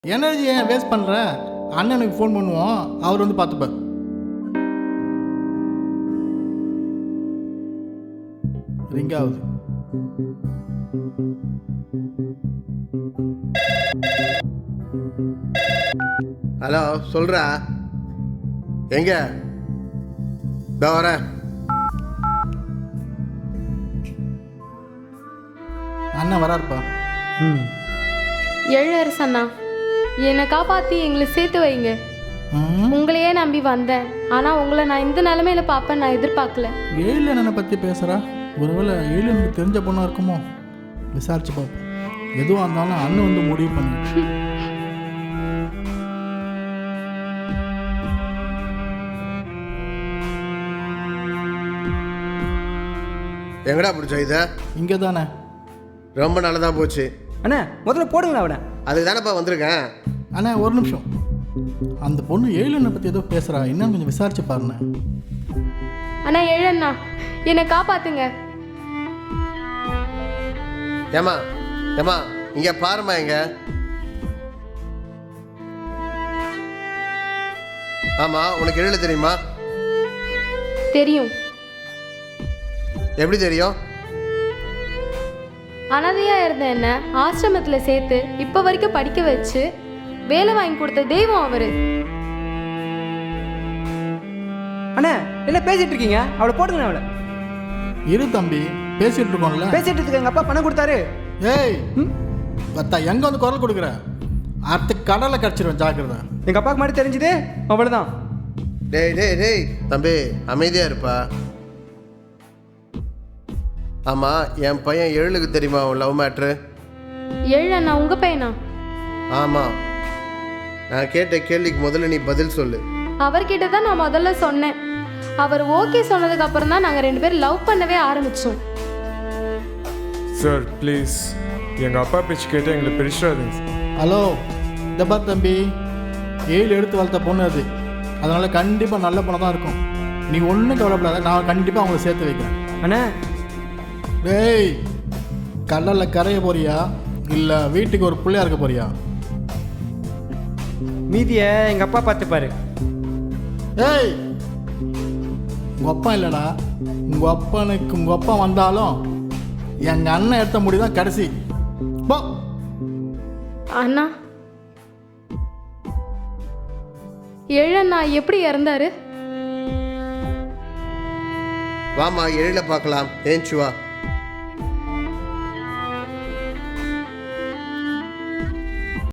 Energy ஏன் waste பண்ணுற? அண்ணனுக்கு ஃபோன் பண்ணுவோம், அவர் வந்து பார்த்துப்பார். ரிங் ஆகுது. ஹலோ, சொல்கிறா எங்க? இதோ வரேன். அண்ணன் வராருப்பா. எழிலரசண்ணா, என்னை காப்பாற்றி எங்களை சேர்த்து வைங்க. உங்களையே நம்பி வந்தேன், ஆனால் உங்களை நான் இந்த நிலமையில பார்ப்பேன் நான் எதிர்பார்க்கல. ஏழிலண்ணனை பற்றி பேசுகிறா. ஒருவேளை ஏழிலனுக்கு தெரிஞ்ச பொண்ணாக இருக்குமோ? விசாரிச்சு பார்ப்போம். எதுவாக இருந்தாலும் அண்ணன் வந்து முடிவு பண்ணி. எங்கடா பிடிச்ச இதை? இங்கே தானே. ரொம்ப நல்லதாக போச்சு. அண்ணா முதல்ல போடுங்களா அவனை. அதுக்கு தானேப்பா வந்திருக்கேன். அண்ணா ஒரு நிமிஷம். அந்த பொண்ணு ஏழிலனை பற்றி ஏதோ பேசுகிறா, என்னன்னு கொஞ்சம் விசாரிச்சு பாருண்ணே. அண்ணா எழிலண்ணா, என்னை காப்பாத்துங்க. ஏமா ஏமா இங்கே பாருமா. எங்க? ஆமாம், உனக்கு எழுத தெரியுமா? தெரியும். எப்படி தெரியும்? அனாதையா இருந்த என்ன ஆசிரமத்தில் சேர்த்து இப்போ வரைக்கும் படிக்க வச்சு வேலை வாங்கி கொடுத்த தெய்வம் அவரு. அண்ணா என்ன பேசிட்டு இருக்கீங்க? அவளை போடுங்க. அவளை இரு தம்பி, பேசிட்டு இருக்கோம்ல. பேசிட்டு இருக்கு. எங்க அப்பா பணம் கொடுத்தாரு. ஏய் பத்தா, எங்கே வந்து குரல் கொடுக்குற? அடுத்த கடலை கடிச்சிருவேன், ஜாக்கிரதை. எங்க அப்பாவுக்கு மாதிரி தெரிஞ்சுது, அவ்வளோதான். டேய் டேய் டேய் தம்பி, அமைதியாக இருப்பா. ஆமாம், என் பையன் எழிலுக்கு தெரியுமா உன் லவ் மேட்ரு? எழிலண்ணா உங்க பையனா? ஆமாம், நான் கேட்ட கேள்விக்கு முதல்ல நீ பதில் சொல்லு. அவர்கிட்ட தான் நான் முதல்ல சொன்னேன். அவர் ஓகே சொன்னதுக்கு அப்புறம் தான் நாங்கள் 2 பேரும் லவ் பண்ணவே ஆரம்பித்தோம். சார் ப்ளீஸ், எங்கள் அப்பா பேச்சு கேட்டு எங்களை பிடிச்சிடாதீங்க சார். ஹலோ, இந்த பார் தம்பி, ஏழு எடுத்து வளர்த்த பொண்ணு அது. அதனால் கண்டிப்பாக நல்ல பொண்ணு தான் இருக்கும். நீ ஒன்றும் கவலைப்படாத, நான் கண்டிப்பாக அவங்கள சேர்த்து வைக்கிறேன். அண்ணா டேய், கடலில் கரைய போறியா இல்லை வீட்டுக்கு ஒரு பிள்ளையா இருக்க போறியா? மீதியை எங்க அப்பா பார்த்துப்பாரு. ஏய், உங்கள் அப்பா இல்லைடா. உங்கள் அப்பனுக்கு உங்கள் அப்பா வந்தாலும் எங்கள் அண்ணன் எடுத்த முடிதான் கடைசி. போ. அண்ணா, எழிலண்ணா எப்படி இறந்தாரு? வாமா, எழில பார்க்கலாம். ஏஞ்சுவா.